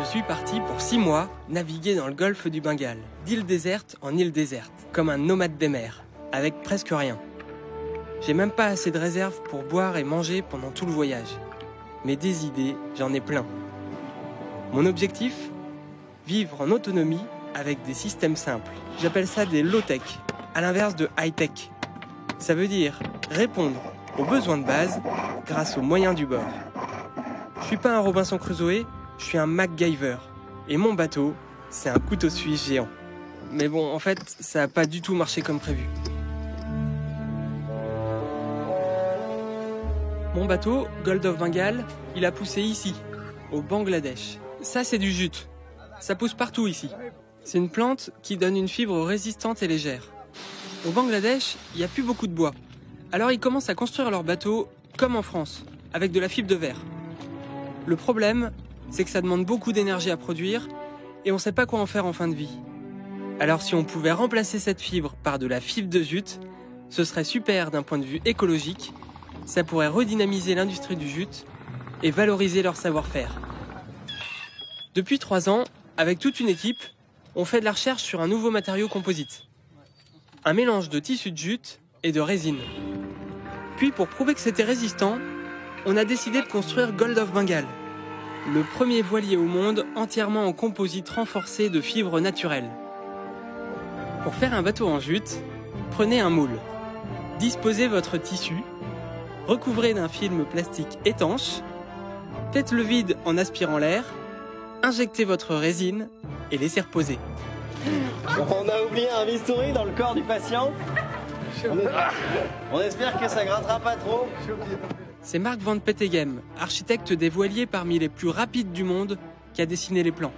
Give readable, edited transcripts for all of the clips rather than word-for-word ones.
Je suis parti pour 6 mois naviguer dans le golfe du Bengale, d'île déserte en île déserte, comme un nomade des mers, avec presque rien. J'ai même pas assez de réserves pour boire et manger pendant tout le voyage. Mais des idées, j'en ai plein. Mon objectif ? Vivre en autonomie avec des systèmes simples. J'appelle ça des low-tech, à l'inverse de high-tech. Ça veut dire répondre aux besoins de base grâce aux moyens du bord. Je suis pas un Robinson Crusoe, je suis un MacGyver. Et mon bateau, c'est un couteau suisse géant. Mais bon, en fait, ça a pas du tout marché comme prévu. Mon bateau, Gold of Bengal, il a poussé ici, au Bangladesh. Ça, c'est du jute. Ça pousse partout ici. C'est une plante qui donne une fibre résistante et légère. Au Bangladesh, il n'y a plus beaucoup de bois. Alors ils commencent à construire leurs bateaux comme en France, avec de la fibre de verre. Le problème, c'est que ça demande beaucoup d'énergie à produire et on ne sait pas quoi en faire en fin de vie. Alors si on pouvait remplacer cette fibre par de la fibre de jute, ce serait super d'un point de vue écologique. Ça pourrait redynamiser l'industrie du jute et valoriser leur savoir-faire. Depuis 3 ans, avec toute une équipe, on fait de la recherche sur un nouveau matériau composite. Un mélange de tissu de jute et de résine. Puis pour prouver que c'était résistant, on a décidé de construire Gold of Bengal, le premier voilier au monde entièrement en composite renforcé de fibres naturelles. Pour faire un bateau en jute, prenez un moule, disposez votre tissu, recouvrez d'un film plastique étanche, faites le vide en aspirant l'air, injectez votre résine et laissez reposer. On a oublié un bistouri dans le corps du patient. On espère que ça grattera pas trop. C'est Mark Van Peteghem, architecte des voiliers parmi les plus rapides du monde, qui a dessiné les plans.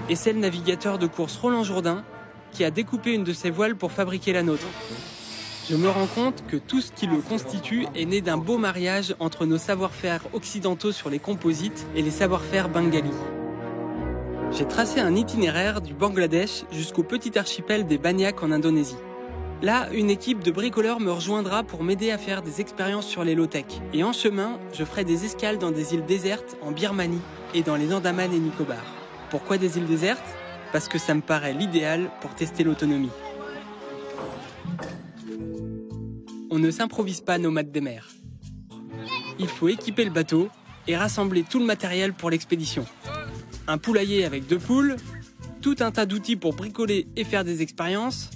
Et c'est le navigateur de course Roland Jourdain qui a découpé une de ses voiles pour fabriquer la nôtre. Je me rends compte que tout ce qui le constitue est né d'un beau mariage entre nos savoir-faire occidentaux sur les composites et les savoir-faire bengalis. J'ai tracé un itinéraire du Bangladesh jusqu'au petit archipel des Banyak en Indonésie. Là, une équipe de bricoleurs me rejoindra pour m'aider à faire des expériences sur les low-tech. Et en chemin, je ferai des escales dans des îles désertes en Birmanie et dans les Andaman et Nicobar. Pourquoi des îles désertes ? Parce que ça me paraît l'idéal pour tester l'autonomie. On ne s'improvise pas nomade des mers. Il faut équiper le bateau et rassembler tout le matériel pour l'expédition. Un poulailler avec 2 poules, tout un tas d'outils pour bricoler et faire des expériences,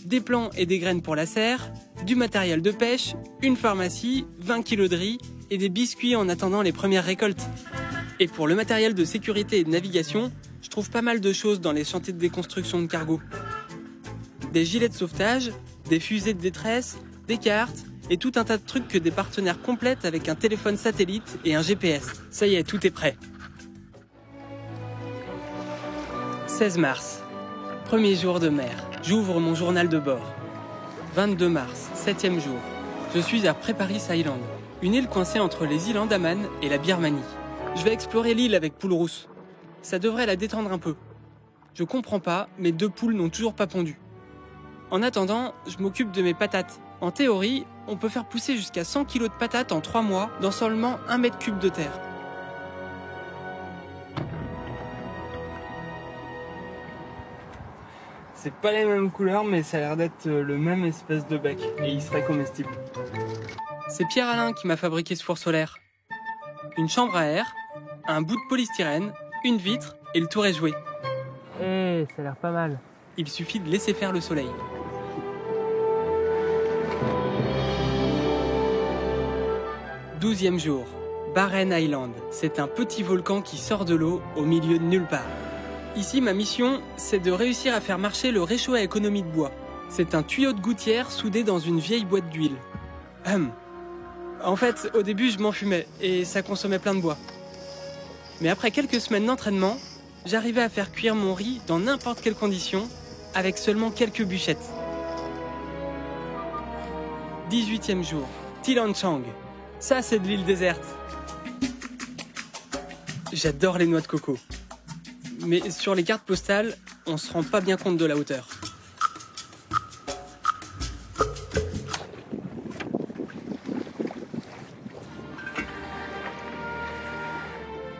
des plants et des graines pour la serre, du matériel de pêche, une pharmacie, 20 kilos de riz et des biscuits en attendant les premières récoltes. Et pour le matériel de sécurité et de navigation, je trouve pas mal de choses dans les chantiers de déconstruction de cargo. Des gilets de sauvetage, des fusées de détresse, des cartes et tout un tas de trucs que des partenaires complètent avec un téléphone satellite et un GPS. Ça y est, tout est prêt. 16 mars, premier jour de mer. J'ouvre mon journal de bord. 22 mars, 7e jour. Je suis à Preparis Island, une île coincée entre les îles Andaman et la Birmanie. Je vais explorer l'île avec Poule Rousse. Ça devrait la détendre un peu. Je comprends pas, mes 2 poules n'ont toujours pas pondu. En attendant, je m'occupe de mes patates. En théorie, on peut faire pousser jusqu'à 100 kg de patates en 3 mois dans seulement 1 mètre cube de terre. C'est pas les mêmes couleurs, mais ça a l'air d'être le même espèce de bec. Et il serait comestible. C'est Pierre-Alain qui m'a fabriqué ce four solaire. Une chambre à air, un bout de polystyrène, une vitre et le tour est joué. Ça a l'air pas mal. Il suffit de laisser faire le soleil. 12e jour, Barren Island. C'est un petit volcan qui sort de l'eau au milieu de nulle part. Ici, ma mission, c'est de réussir à faire marcher le réchaud à économie de bois. C'est un tuyau de gouttière soudé dans une vieille boîte d'huile. En fait, au début, je m'en fumais et ça consommait plein de bois. Mais après quelques semaines d'entraînement, j'arrivais à faire cuire mon riz dans n'importe quelle condition, avec seulement quelques bûchettes. 18e jour, Tilanchang. Ça, c'est de l'île déserte. J'adore les noix de coco. Mais sur les cartes postales, on se rend pas bien compte de la hauteur.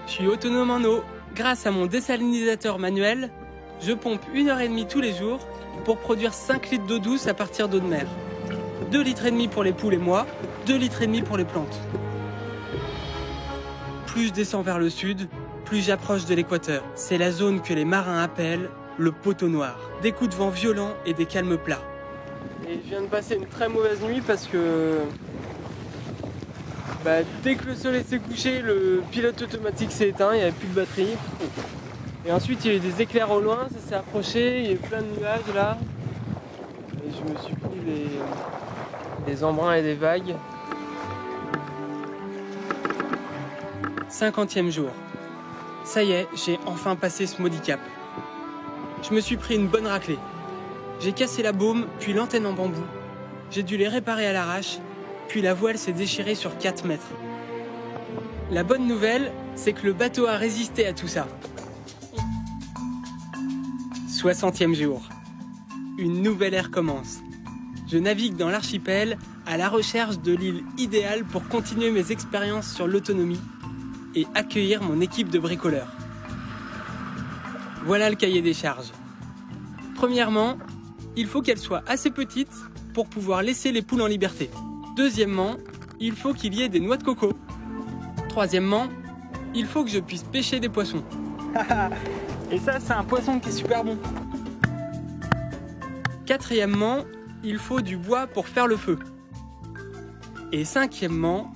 Je suis autonome en eau. Grâce à mon désalinisateur manuel, je pompe 1h30 tous les jours pour produire 5 litres d'eau douce à partir d'eau de mer. 2 litres et demi pour les poules et moi, 2 litres et demi pour les plantes. Plus je descends vers le sud, plus j'approche de l'équateur. C'est la zone que les marins appellent le poteau noir. Des coups de vent violents et des calmes plats. Et je viens de passer une très mauvaise nuit parce que dès que le soleil s'est couché, le pilote automatique s'est éteint, il n'y avait plus de batterie. Et ensuite il y a eu des éclairs au loin, ça s'est approché, il y a eu plein de nuages là. Et je me suis pris des embruns et des vagues. 50e jour. Ça y est, j'ai enfin passé ce maudit cap. Je me suis pris une bonne raclée. J'ai cassé la baume, puis l'antenne en bambou. J'ai dû les réparer à l'arrache, puis la voile s'est déchirée sur 4 mètres. La bonne nouvelle, c'est que le bateau a résisté à tout ça. 60e jour. Une nouvelle ère commence. Je navigue dans l'archipel à la recherche de l'île idéale pour continuer mes expériences sur l'autonomie et accueillir mon équipe de bricoleurs. Voilà le cahier des charges. Premièrement, il faut qu'elle soit assez petite pour pouvoir laisser les poules en liberté. Deuxièmement, il faut qu'il y ait des noix de coco. Troisièmement, il faut que je puisse pêcher des poissons. Et ça, c'est un poisson qui est super bon. Quatrièmement, il faut du bois pour faire le feu. Et cinquièmement,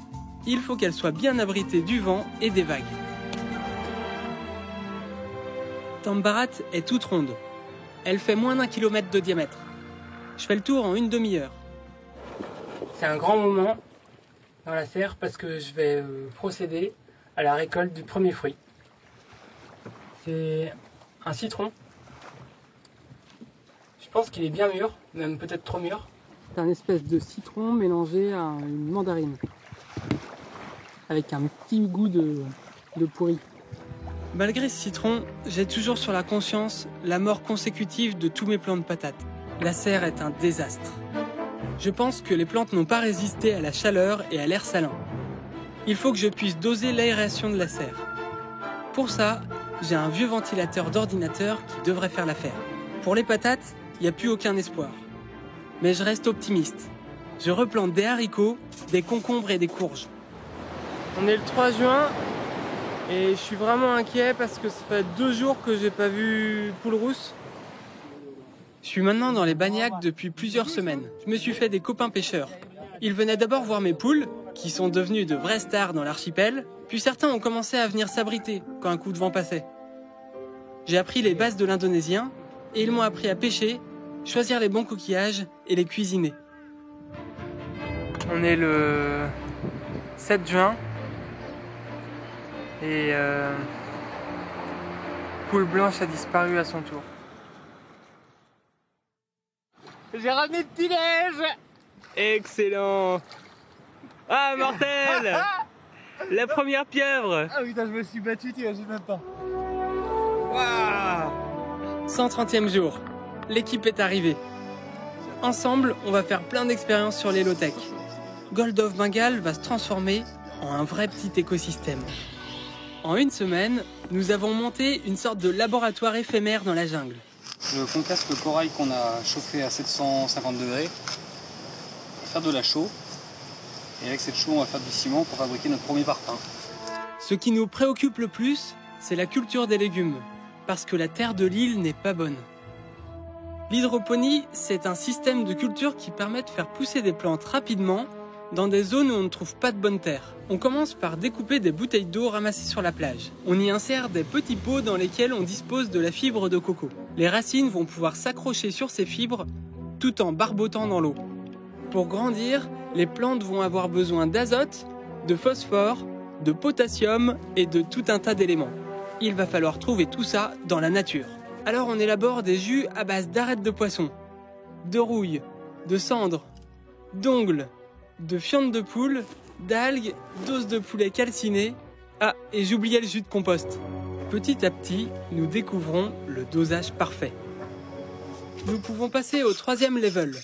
il faut qu'elle soit bien abritée du vent et des vagues. Tambarat est toute ronde. Elle fait moins d'1 kilomètre de diamètre. Je fais le tour en une demi-heure. C'est un grand moment dans la serre parce que je vais procéder à la récolte du premier fruit. C'est un citron. Je pense qu'il est bien mûr, même peut-être trop mûr. C'est un espèce de citron mélangé à une mandarine. Avec un petit goût de pourri. Malgré ce citron, j'ai toujours sur la conscience la mort consécutive de tous mes plants de patates. La serre est un désastre. Je pense que les plantes n'ont pas résisté à la chaleur et à l'air salin. Il faut que je puisse doser l'aération de la serre. Pour ça, j'ai un vieux ventilateur d'ordinateur qui devrait faire l'affaire. Pour les patates, il n'y a plus aucun espoir. Mais je reste optimiste. Je replante des haricots, des concombres et des courges. On est le 3 juin et je suis vraiment inquiet parce que ça fait 2 jours que j'ai pas vu poule rousse. Je suis maintenant dans les bagnacs depuis plusieurs semaines. Je me suis fait des copains pêcheurs. Ils venaient d'abord voir mes poules, qui sont devenues de vraies stars dans l'archipel, puis certains ont commencé à venir s'abriter quand un coup de vent passait. J'ai appris les bases de l'indonésien et ils m'ont appris à pêcher, choisir les bons coquillages et les cuisiner. On est le 7 juin et poule blanche a disparu à son tour. J'ai ramené le petit-déj. Excellent. Ah, mortel. La première pieuvre. Ah putain, je me suis battu, tu imagines même pas. Waouh. 130e jour. L'équipe est arrivée. Ensemble, on va faire plein d'expériences sur l'hélotech. Gold of Bengal va se transformer en un vrai petit écosystème. En une semaine, nous avons monté une sorte de laboratoire éphémère dans la jungle. Je concasse le corail qu'on a chauffé à 750 degrés, faire de la chaux, et avec cette chaux on va faire du ciment pour fabriquer notre premier parpaing. Ce qui nous préoccupe le plus, c'est la culture des légumes, parce que la terre de l'île n'est pas bonne. L'hydroponie, c'est un système de culture qui permet de faire pousser des plantes rapidement dans des zones où on ne trouve pas de bonne terre. On commence par découper des bouteilles d'eau ramassées sur la plage. On y insère des petits pots dans lesquels on dispose de la fibre de coco. Les racines vont pouvoir s'accrocher sur ces fibres tout en barbotant dans l'eau. Pour grandir, les plantes vont avoir besoin d'azote, de phosphore, de potassium et de tout un tas d'éléments. Il va falloir trouver tout ça dans la nature. Alors on élabore des jus à base d'arêtes de poisson, de rouille, de cendres, d'ongles, de fientes de poule, d'algues, d'os de poulet calciné. Ah, et j'oubliais le jus de compost. Petit à petit, nous découvrons le dosage parfait. Nous pouvons passer au 3e level,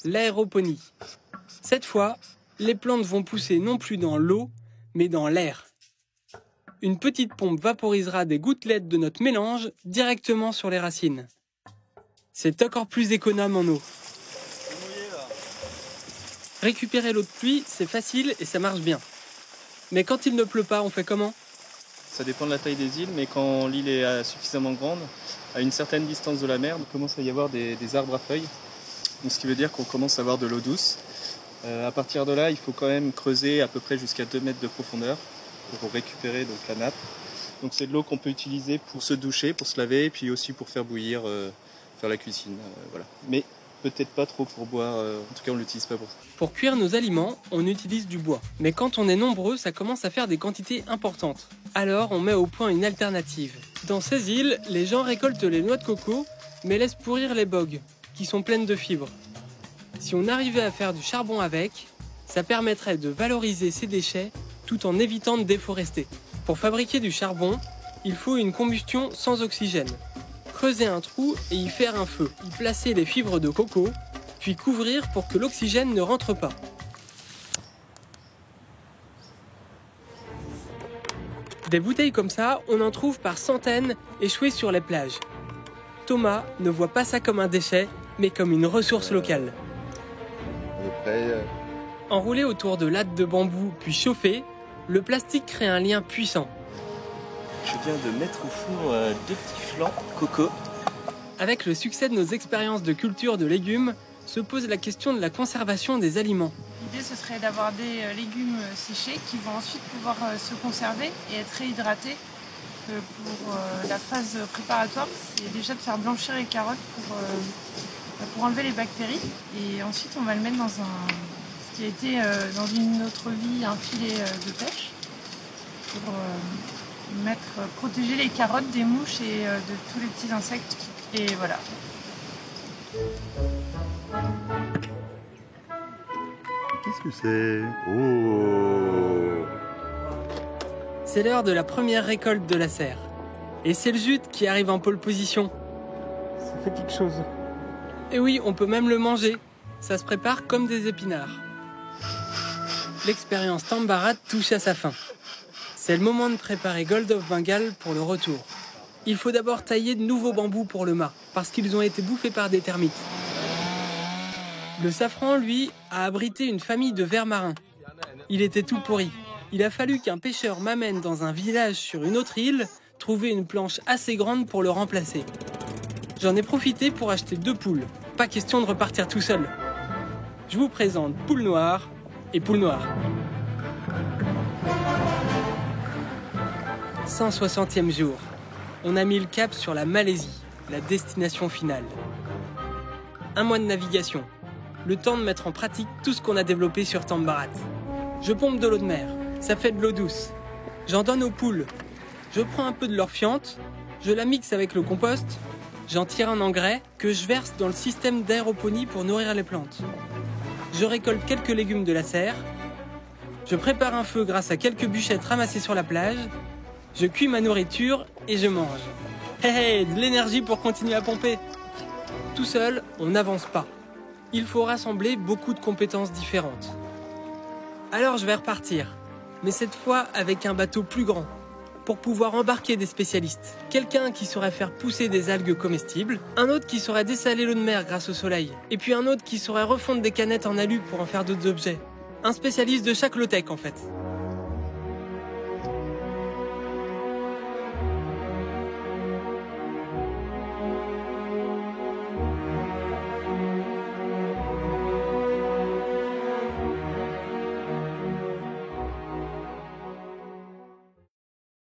l'aéroponie. Cette fois, les plantes vont pousser non plus dans l'eau, mais dans l'air. Une petite pompe vaporisera des gouttelettes de notre mélange directement sur les racines. C'est encore plus économe en eau. Récupérer l'eau de pluie, c'est facile et ça marche bien. Mais quand il ne pleut pas, on fait comment ? Ça dépend de la taille des îles, mais quand l'île est suffisamment grande, à une certaine distance de la mer, il commence à y avoir des arbres à feuilles. Donc, ce qui veut dire qu'on commence à avoir de l'eau douce. À partir de là, il faut quand même creuser à peu près jusqu'à 2 mètres de profondeur pour récupérer donc, la nappe. Donc c'est de l'eau qu'on peut utiliser pour se doucher, pour se laver, et puis aussi pour faire bouillir, faire la cuisine. Voilà. Mais peut-être pas trop pour boire, en tout cas on ne l'utilise pas pour ça. Pour cuire nos aliments, on utilise du bois. Mais quand on est nombreux, ça commence à faire des quantités importantes. Alors on met au point une alternative. Dans ces îles, les gens récoltent les noix de coco, mais laissent pourrir les bogues, qui sont pleines de fibres. Si on arrivait à faire du charbon avec, ça permettrait de valoriser ces déchets tout en évitant de déforester. Pour fabriquer du charbon, il faut une combustion sans oxygène. Creuser un trou et y faire un feu, y placer les fibres de coco, puis couvrir pour que l'oxygène ne rentre pas. Des bouteilles comme ça, on en trouve par centaines échouées sur les plages. Thomas ne voit pas ça comme un déchet, mais comme une ressource locale. Enroulé autour de lattes de bambou puis chauffé, le plastique crée un lien puissant. Je viens de mettre au four 2 petits flancs coco. Avec le succès de nos expériences de culture de légumes, se pose la question de la conservation des aliments. L'idée, ce serait d'avoir des légumes séchés qui vont ensuite pouvoir se conserver et être réhydratés. Pour la phase préparatoire, c'est déjà de faire blanchir les carottes pour enlever les bactéries. Et ensuite, on va le mettre dans ce qui a été dans une autre vie un filet de pêche pour protéger les carottes des mouches et de tous les petits insectes. Et voilà. Qu'est-ce que c'est ? Oh ! C'est l'heure de la première récolte de la serre. Et c'est le jute qui arrive en pole position. Ça fait quelque chose. Et oui, on peut même le manger. Ça se prépare comme des épinards. L'expérience Tambarat touche à sa fin. C'est le moment de préparer Gold of Bengal pour le retour. Il faut d'abord tailler de nouveaux bambous pour le mât, parce qu'ils ont été bouffés par des termites. Le safran, lui, a abrité une famille de vers marins. Il était tout pourri. Il a fallu qu'un pêcheur m'amène dans un village sur une autre île, trouver une planche assez grande pour le remplacer. J'en ai profité pour acheter 2 poules. Pas question de repartir tout seul. Je vous présente poule noire et poule noire. 160e jour. On a mis le cap sur la Malaisie, la destination finale. 1 mois de navigation. Le temps de mettre en pratique tout ce qu'on a développé sur Tambarat. Je pompe de l'eau de mer, ça fait de l'eau douce. J'en donne aux poules. Je prends un peu de leur fiente, je la mixe avec le compost, j'en tire un engrais que je verse dans le système d'aéroponie pour nourrir les plantes. Je récolte quelques légumes de la serre, je prépare un feu grâce à quelques bûchettes ramassées sur la plage, je cuis ma nourriture et je mange. Hé hé, de l'énergie pour continuer à pomper. Tout seul, on n'avance pas. Il faut rassembler beaucoup de compétences différentes. Alors je vais repartir, mais cette fois avec un bateau plus grand, pour pouvoir embarquer des spécialistes. Quelqu'un qui saurait faire pousser des algues comestibles, un autre qui saurait dessaler l'eau de mer grâce au soleil, et puis un autre qui saurait refondre des canettes en alu pour en faire d'autres objets. Un spécialiste de chaque low-tech en fait.